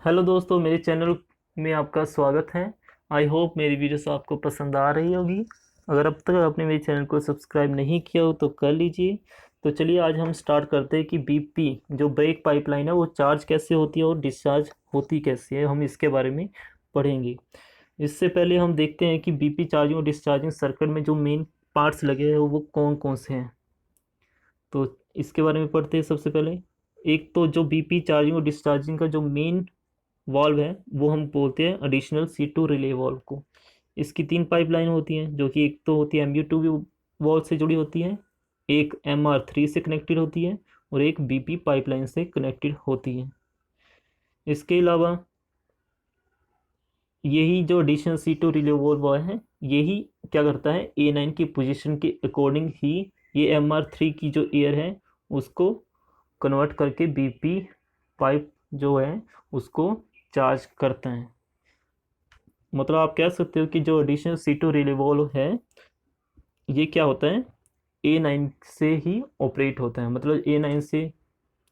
Hello दोस्तों, मेरे channel में आपका स्वागत है। आई होप मेरी वीडियोस आपको पसंद आ रही होगी। अगर अब तक आपने मेरे चैनल को सब्सक्राइब नहीं किया हो तो कर लीजिए। तो चलिए आज हम स्टार्ट करते हैं कि बीपी जो ब्रेक पाइपलाइन है वो चार्ज कैसे होती है और डिस्चार्ज होती कैसे है, हम इसके बारे में पढ़ेंगे। इससे पहले हम देखते हैं कि बीपी चार्जिंग और डिस्चार्जिंग सर्किट में जो मेन पार्ट्स लगे हैं वो कौन कौन से हैं। तो इसके बारे में पढ़ते हैं। सबसे पहले एक तो जो बीपी चार्जिंग और डिस्चार्जिंग का जो मेन वाल्व है वो हम बोलते हैं एडिशनल C2 रिले वाल्व को। इसकी तीन पाइपलाइन होती हैं, जो कि एक तो होती है MU2 वाल्व से जुड़ी होती है, एक MR3 से कनेक्टेड होती है और एक BP पाइपलाइन से कनेक्टेड होती है। इसके अलावा यही जो एडिशनल C2 रिले वाल्व है यही क्या करता है, A9 की पोजीशन के अकॉर्डिंग ही ये MR3 की जो एयर है उसको कन्वर्ट करके BP पाइप जो है उसको चार्ज करता है। मतलब आप कह सकते हो कि जो एडिशनल C2 रिले वाल्व है ये क्या होता है, A9 से ही ऑपरेट होता है। मतलब A9 से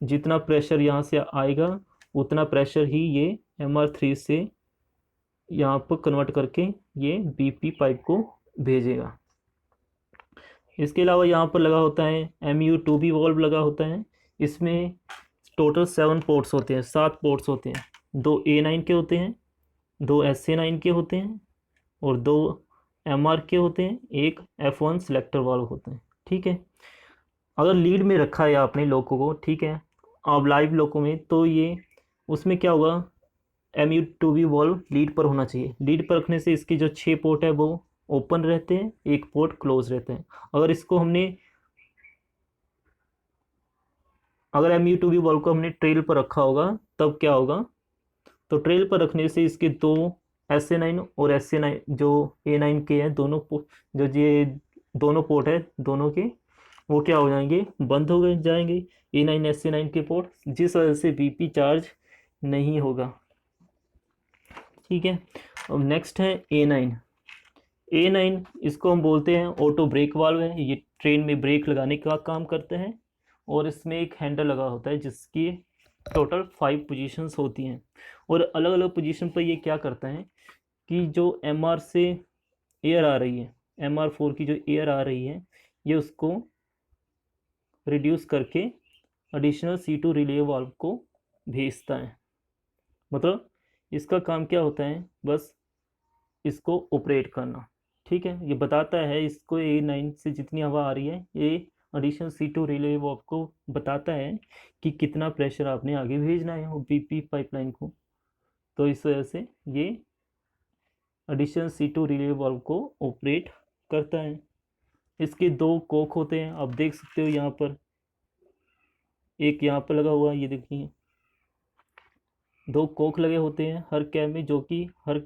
जितना प्रेशर यहाँ से आएगा उतना प्रेशर ही ये MR3 से यहाँ पर कन्वर्ट करके ये BP पाइप को भेजेगा। इसके अलावा यहाँ पर लगा होता है MU2 भी वाल्व लगा होता है। इसमें टोटल 7 पोर्ट्स होते हैं, 7 पोर्ट्स होते हैं। दो A9 के होते हैं, दो SA9 के होते हैं और दो MR के होते हैं, एक F1 सिलेक्टर वाल्व होते हैं। ठीक है। अगर लीड में रखा है आपने लोको को, ठीक है, आप लाइव लोको में, तो ये उसमें क्या होगा, MU2V वाल्व लीड पर होना चाहिए। लीड पर रखने से इसके जो 6 पोर्ट है वो ओपन रहते हैं, एक पोर्ट क्लोज रहते हैं। अगर MU2V वाल्व को हमने ट्रेल पर रखा होगा तब क्या होगा, तो ट्रेल पर रखने से इसके दो SA9 और SA9 जो A9 के हैं दोनों जो ये दोनों पोर्ट है दोनों के, वो क्या हो जाएंगे, बंद हो गए जाएंगे A9 SA9 के पोर्ट, जिस वजह से BP चार्ज नहीं होगा। ठीक है। अब नेक्स्ट है A9। इसको हम बोलते हैं ऑटो ब्रेक वाल्व है। ये ट्रेन में ब्रेक लगाने का काम करते हैं और इसमें एक हैंडल लगा होता है जिसकी टोटल 5 पोजीशंस होती हैं। और अलग अलग पोजीशन पर ये क्या करता है कि जो MR से एयर आ रही है, MR4 की जो एयर आ रही है, ये उसको रिड्यूस करके एडिशनल C2 रिले वाल्व को भेजता है। मतलब इसका काम क्या होता है, बस इसको ऑपरेट करना। ठीक है। ये बताता है इसको A9 से जितनी हवा आ रही है ये एडिशनल C2 रिले वाल्व को बताता है कि कितना प्रेशर आपने आगे भेजना है वो BP पाइपलाइन को। तो इस वजह से ये एडिशनल C2 रिले वाल्व को ऑपरेट करता है। इसके दो कोक होते हैं, आप देख सकते हो यहाँ पर, एक यहाँ पर लगा हुआ है, ये देखिए दो कोक लगे होते हैं हर कैब में, जो कि हर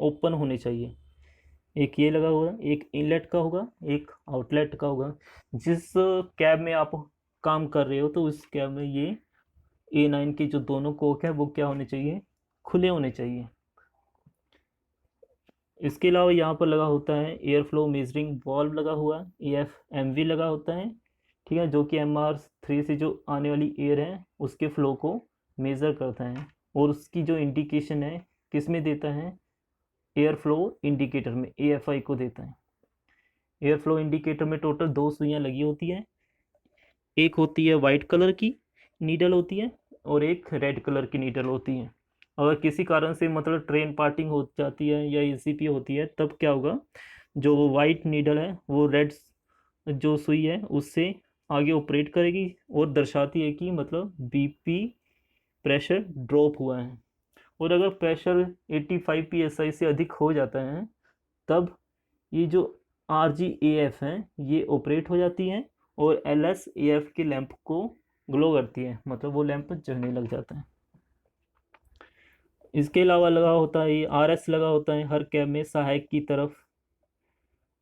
ओपन होने चाहिए। एक ये लगा हुआ है, एक इनलेट का होगा, एक आउटलेट का होगा। जिस कैब में आप काम कर रहे हो तो उस कैब में ये A9 के जो दोनों कोक है वो क्या होने चाहिए, खुले होने चाहिए। इसके अलावा यहाँ पर लगा होता है एयर फ्लो मेजरिंग वाल्व लगा हुआ है, AFMV लगा होता है। ठीक है, जो कि MR3 से जो आने वाली एयर है उसके फ्लो को मेज़र करता है और उसकी जो इंडिकेशन है किस में देता है, एयर फ्लो इंडिकेटर में, AFI को देता है। एयर फ्लो इंडिकेटर में टोटल दो सुइयाँ लगी होती हैं, एक होती है वाइट कलर की नीडल होती है और एक रेड कलर की नीडल होती है। अगर किसी कारण से मतलब ट्रेन पार्टिंग हो जाती है या ECP होती है तब क्या होगा, जो वो वाइट नीडल है वो रेड जो सुई है उससे आगे ऑपरेट करेगी और दर्शाती है कि मतलब BP प्रेशर ड्रॉप हुआ है। और अगर प्रेशर 85 PSI से अधिक हो जाता है तब ये जो RGAF है ये ऑपरेट हो जाती है और LSAF के लैंप को ग्लो करती है, मतलब वो लैंप जलने लग जाता है। इसके अलावा लगा होता है ये RS लगा होता है हर कैब में सहायक की तरफ,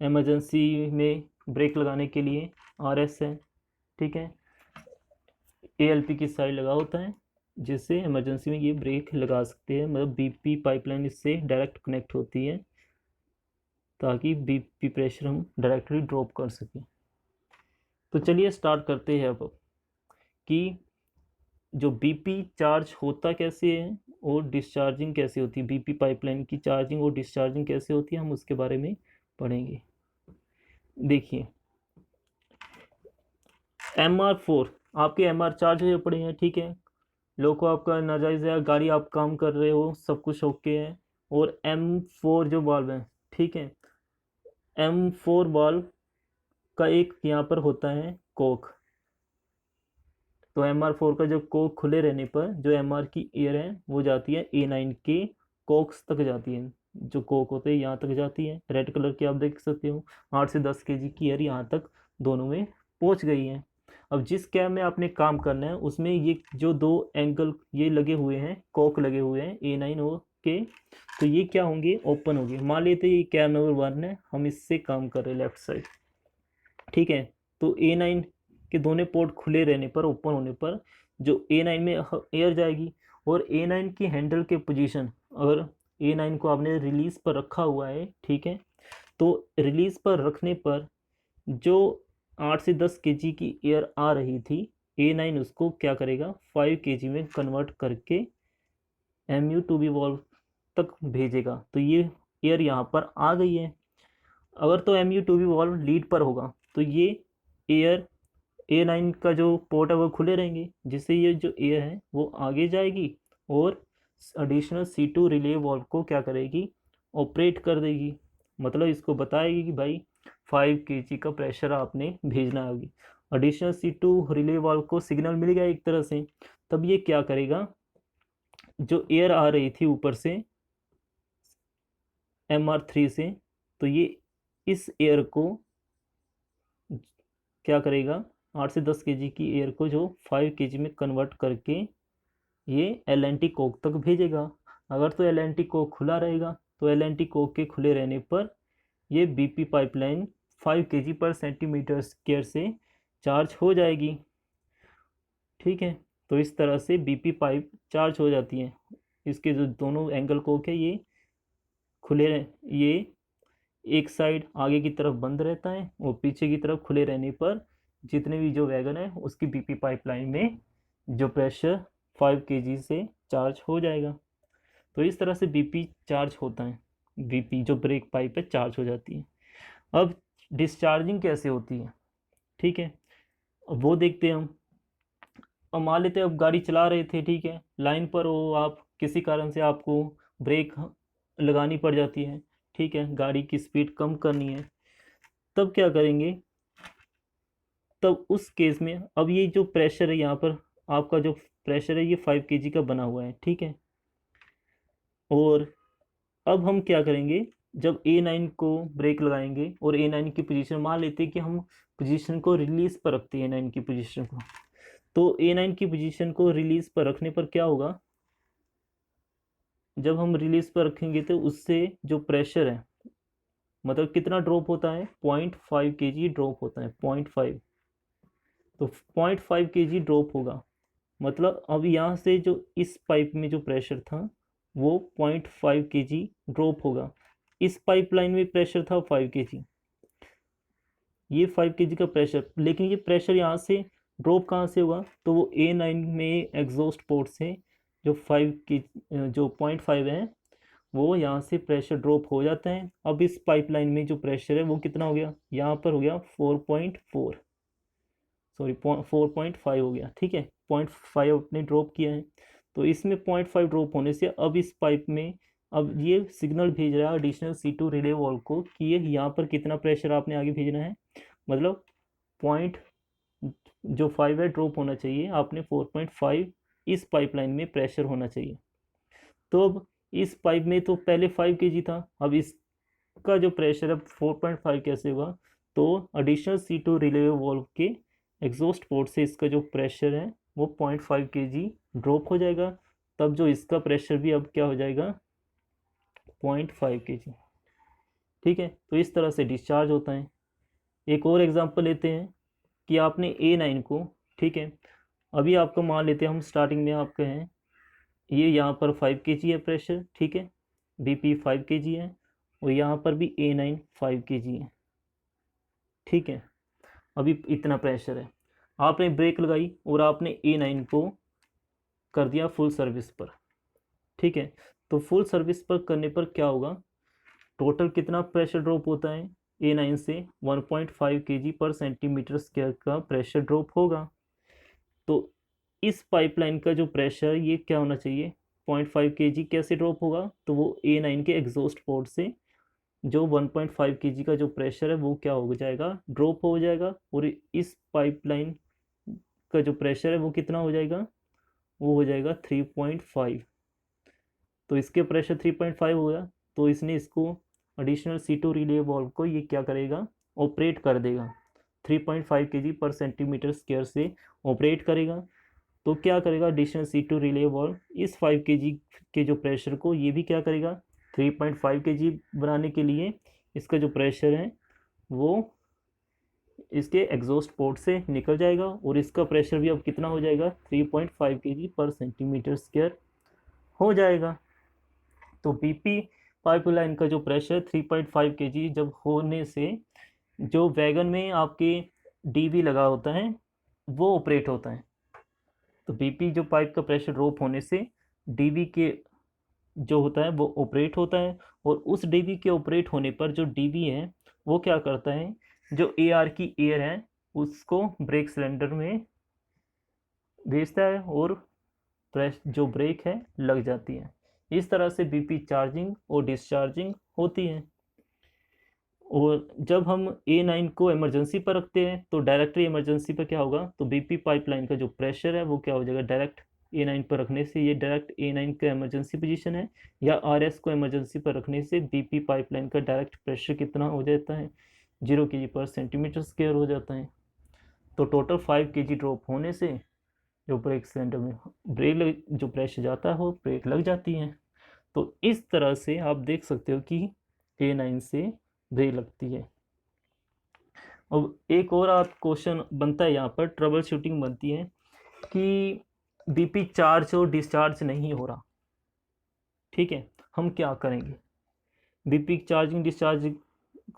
इमरजेंसी में ब्रेक लगाने के लिए RS है। ठीक है। ALP की साइड लगा होता है जिससे इमरजेंसी में ये ब्रेक लगा सकते हैं, मतलब BP पाइपलाइन इससे डायरेक्ट कनेक्ट होती है ताकि BP प्रेशर हम डायरेक्टली ड्रॉप कर सकें। तो चलिए स्टार्ट करते हैं अब कि जो बीपी चार्ज होता कैसे है और डिस्चार्जिंग कैसे होती है, बीपी पाइपलाइन की चार्जिंग और डिस्चार्जिंग कैसे होती है, हम उसके बारे में पढ़ेंगे। देखिए MR4, आपके MR चार्ज हुए पड़े हैं, ठीक है, लोको आपका नाजायज़ है, गाड़ी आप काम कर रहे हो, सब कुछ ओके है। और M4 जो वाल्व है, ठीक है, M4 वाल्व का एक यहाँ पर होता है कोक। तो MR4 का जो कोक खुले रहने पर जो MR की एयर है वो जाती है A9 के कोक्स तक जाती है, जो कोक होते हैं यहाँ तक जाती है, रेड कलर की आप देख सकते हो। 8 से 10 kg की एयर यहाँ तक दोनों में पहुँच गई है। अब जिस कैम में आपने काम करना है उसमें ये जो दो एंगल ये लगे हुए हैं, कोक लगे हुए हैं A9 और के, तो ये क्या होंगे, ओपन होंगे। मान लेते हैं ये कैम नंबर 1 है, हम इससे काम कर रहे हैं लेफ्ट साइड, ठीक है। तो A9 के दोनों पोर्ट खुले रहने पर, ओपन होने पर जो A9 में एयर जाएगी, और A9 की हैंडल के पोजीशन, अगर A9 को आपने रिलीज पर रखा हुआ है, ठीक है, तो रिलीज पर रखने पर जो 8 से 10 kg की एयर आ रही थी, A9 उसको क्या करेगा, 5 kg में कन्वर्ट करके MU2B वॉल्व तक भेजेगा। तो ये एयर यहाँ पर आ गई है। अगर तो MU2B वॉल्व लीड पर होगा तो ये एयर A9 का जो पोर्ट है वो खुले रहेंगे, जिससे ये जो एयर है वो आगे जाएगी और एडिशनल C2 रिले वॉल्व को क्या करेगी, ऑपरेट कर देगी। मतलब इसको बताएगी कि भाई 5 kg का प्रेशर आपने भेजना होगी। एडिशनल C2 रिले वॉल्व को सिग्नल मिल गया एक तरह से, तब ये क्या करेगा, जो एयर आ रही थी ऊपर से MR3 से, तो ये इस एयर को क्या करेगा, 8 से 10 kg की एयर को जो 5 kg में कन्वर्ट करके ये LNT कोक तक भेजेगा। अगर तो LNT कोक खुला रहेगा तो LNT कोक के खुले रहने पर ये BP पाइपलाइन 5 kg पर सेंटीमीटर स्क्वायर से चार्ज हो जाएगी, ठीक है। तो इस तरह से BP पाइप चार्ज हो जाती है। इसके जो दोनों एंगल कोक है ये खुले, ये एक साइड आगे की तरफ बंद रहता है और पीछे की तरफ खुले रहने पर जितने भी जो वैगन है उसकी BP पाइपलाइन में जो प्रेशर 5 kg से चार्ज हो जाएगा। तो इस तरह से BP चार्ज होता है, BP जो ब्रेक पाइप है चार्ज हो जाती है। अब डिस्चार्जिंग कैसे होती है, ठीक है, अब वो देखते हैं हम। अब मान लेते हैं अब गाड़ी चला रहे थे, ठीक है, लाइन पर हो आप, किसी कारण से आपको ब्रेक लगानी पड़ जाती है, ठीक है, गाड़ी की स्पीड कम करनी है, तब क्या करेंगे, तब उस केस में अब ये जो प्रेशर है यहाँ पर, आपका जो प्रेशर है ये 5 kg का बना हुआ है, ठीक है। और अब हम क्या करेंगे, जब A9 को ब्रेक लगाएंगे और A9 की पोजीशन, मान लेते हैं कि हम पोजीशन को रिलीज पर रखते हैं A9 की पोजीशन को, तो A9 की पोजीशन को रिलीज पर रखने पर क्या होगा, जब हम रिलीज पर रखेंगे तो उससे जो प्रेशर है, मतलब कितना ड्रॉप होता है, 0.5 kg ड्रॉप होता है, 0.5, तो 0.5 kg ड्रॉप होगा। मतलब अब यहाँ से जो इस पाइप में जो प्रेशर था वो 0.5 kg ड्रॉप होगा। इस पाइपलाइन में प्रेशर था 5 kg, ये 5 kg का प्रेशर, लेकिन ये प्रेशर यहाँ से ड्रॉप कहाँ से हुआ, तो वो A9 में एग्जॉस्ट पोर्ट से जो 5 की जो 0.5 है वो यहाँ से प्रेशर ड्रॉप हो जाता है। अब इस पाइपलाइन में जो प्रेशर है वो कितना हो गया, यहाँ पर हो गया 4.4, सॉरी 4.5 हो गया, ठीक है, 0.5 अपने ड्रॉप किया है। तो इसमें 0.5 ड्रॉप होने से अब इस पाइप में अब ये सिग्नल भेज रहा है एडिशनल C2 रिले वॉल्व को कि ये यहाँ पर कितना प्रेशर आपने आगे भेजना है, मतलब पॉइंट जो 5 है ड्रॉप होना चाहिए, आपने 4.5 इस पाइपलाइन में प्रेशर होना चाहिए। तो अब इस पाइप में तो पहले 5 kg था, अब इसका जो प्रेशर है 4.5 कैसे हुआ, तो एडिशनल C2 रिले वॉल्व के एग्जॉस्ट पोर्ट से इसका जो प्रेशर है वो 0.5 kg ड्रॉप हो जाएगा। तब जो इसका प्रेशर भी अब क्या हो जाएगा, 0.5 kg, ठीक है। तो इस तरह से डिस्चार्ज होता है। एक और एग्जांपल लेते हैं कि आपने A9 को, ठीक है, अभी आपका मान लेते हैं हम स्टार्टिंग में आपके हैं, ये यहाँ पर 5 kg है प्रेशर, ठीक है, BP 5 kg है, और यहाँ पर भी A9 5 kg है, ठीक है। अभी इतना प्रेशर है, आपने ब्रेक लगाई और आपने A9 को कर दिया फुल सर्विस पर, ठीक है। तो फुल सर्विस पर करने पर क्या होगा, टोटल कितना प्रेशर ड्रॉप होता है, A9 से 1.5 kg पर सेंटीमीटर स्क्वायर का प्रेशर ड्रॉप होगा। तो इस पाइपलाइन का जो प्रेशर ये क्या होना चाहिए, 0.5 kg कैसे ड्रॉप होगा, तो वो A9 के एग्जॉस्ट पोर्ट से जो 1.5 kg का जो प्रेशर है वो क्या हो जाएगा, ड्रॉप हो जाएगा। और इस पाइपलाइन का जो प्रेशर है वो कितना हो जाएगा, वो हो जाएगा 3.5। तो इसके प्रेशर 3.5 हो गया, तो इसने इसको एडिशनल C2 रिले वाल्व को ये क्या करेगा, ऑपरेट कर देगा, 3.5 kg पर सेंटीमीटर स्क्वायर से ऑपरेट करेगा। तो क्या करेगा, एडिशनल C2 रिले वाल्व इस 5 kg के जो प्रेशर को ये भी क्या करेगा, 3.5 kg बनाने के लिए इसका जो प्रेशर है वो इसके एग्जॉस्ट पोर्ट से निकल जाएगा, और इसका प्रेशर भी अब कितना हो जाएगा, 3.5 kg पर सेंटीमीटर स्क्वायर हो जाएगा। तो BP पाइपलाइन का जो प्रेशर 3.5 kg जब होने से जो वैगन में आपके DB लगा होता है वो ऑपरेट होता है। तो BP जो पाइप का प्रेशर ड्रॉप होने से DB के जो होता है वो ऑपरेट होता है, और उस DB के ऑपरेट होने पर जो DB है वो क्या करता है, जो AR की एयर है उसको ब्रेक सिलेंडर में भेजता है, और प्रेस जो ब्रेक है लग जाती है। इस तरह से BP चार्जिंग और डिस्चार्जिंग होती है। और जब हम A9 को इमरजेंसी पर रखते हैं तो डायरेक्टली इमरजेंसी पर क्या होगा, तो BP पाइपलाइन का जो प्रेशर है वो क्या हो जाएगा, डायरेक्ट A9 पर रखने से ये डायरेक्ट A9 का इमरजेंसी पोजीशन है, या RS को इमरजेंसी पर रखने से BP पाइपलाइन का डायरेक्ट प्रेशर कितना हो जाता है, 0 kg पर सेंटीमीटर स्क्वायर हो जाता है। तो टोटल 5 kg ड्रॉप होने से जो ब्रेक सिलेंडर में ब्रेक जो प्रेशर जाता है वो ब्रेक लग जाती है। तो इस तरह से आप देख सकते हो कि A9 से ब्रेक लगती है। अब एक और आप क्वेश्चन बनता है यहाँ पर, ट्रबल शूटिंग बनती है कि BP चार्ज और डिस्चार्ज नहीं हो रहा, ठीक है, हम क्या करेंगे। BP चार्जिंग डिस्चार्ज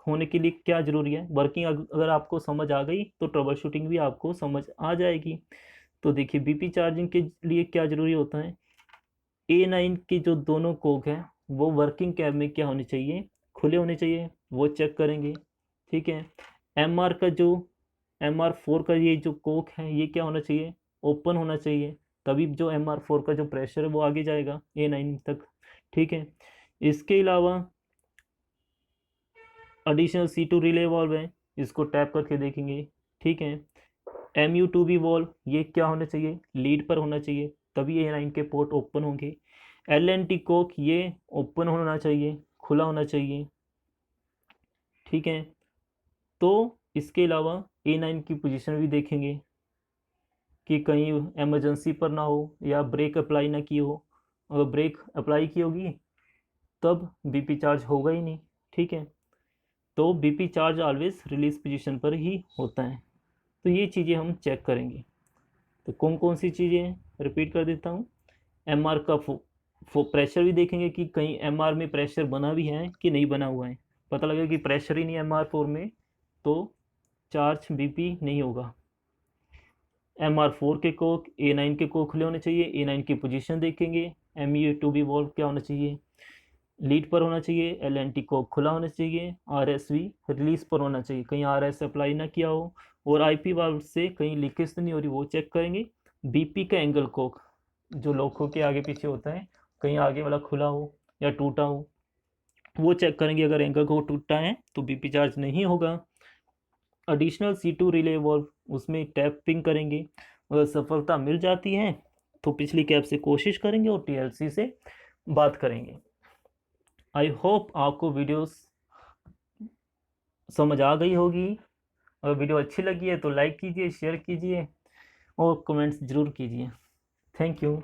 होने के लिए क्या ज़रूरी है, वर्किंग अगर आपको समझ आ गई तो ट्रबल शूटिंग भी आपको समझ आ जाएगी। तो देखिए BP चार्जिंग के लिए क्या ज़रूरी होता है, A9 के जो दोनों कोक हैं वो वर्किंग कैब में क्या होने चाहिए, खुले होने चाहिए, वो चेक करेंगे, ठीक है। MR4 का ये जो कोक है ये क्या होना चाहिए, ओपन होना चाहिए, तभी जो MR4 का जो प्रेशर है वो आगे जाएगा A9 तक, ठीक है। इसके अलावा एडिशनल C2 रिले वाल्व है, इसको टैप करके देखेंगे, ठीक है। MU2B वाल्व ये क्या होना चाहिए, लीड पर होना चाहिए, तभी A9 के पोर्ट ओपन होंगे। LNT कोक ये ओपन होना चाहिए, खुला होना चाहिए, ठीक है। तो इसके अलावा A9 की पोजीशन भी देखेंगे कि कहीं इमरजेंसी पर ना हो या ब्रेक अप्लाई ना की हो, अगर ब्रेक अप्लाई की होगी तब BP चार्ज होगा ही नहीं, ठीक है। तो BP charge always release position पर ही होता है। तो ये चीज़ें हम चेक करेंगे। तो कौन कौन सी चीज़ें हैं, रिपीट कर देता हूँ। MR का प्रेशर भी देखेंगे कि कहीं MR में प्रेशर बना भी है कि नहीं बना हुआ है, पता लगेगा कि प्रेशर ही नहीं MR4 में तो चार्ज BP नहीं होगा। MR4 के कोक A9 के कोक खुले होने चाहिए, A9 की पोजीशन देखेंगे। MU2B वाल्व क्या होना चाहिए, लीड पर होना चाहिए। LNT कोक खुला होना चाहिए। RS भी रिलीज पर होना चाहिए, कहीं RS अप्लाई ना किया हो, और IP वाल्व से कहीं लीकेज तो नहीं हो रही, वो चेक करेंगे। BP का एंगल कोक जो लोखों के आगे पीछे होता है, कहीं आगे वाला खुला हो या टूटा हो, वो चेक करेंगे। अगर एंगल कोक टूटा है तो BP चार्ज नहीं होगा। एडिशनल C2 रिले वाल्व उसमें टैपिंग करेंगे, अगर सफलता मिल जाती है तो पिछली कैब से कोशिश करेंगे और TLC से बात करेंगे। आई होप आपको वीडियोस समझ आ गई होगी। अगर वीडियो अच्छी लगी है तो लाइक कीजिए, शेयर कीजिए और कमेंट्स ज़रूर कीजिए। Thank you.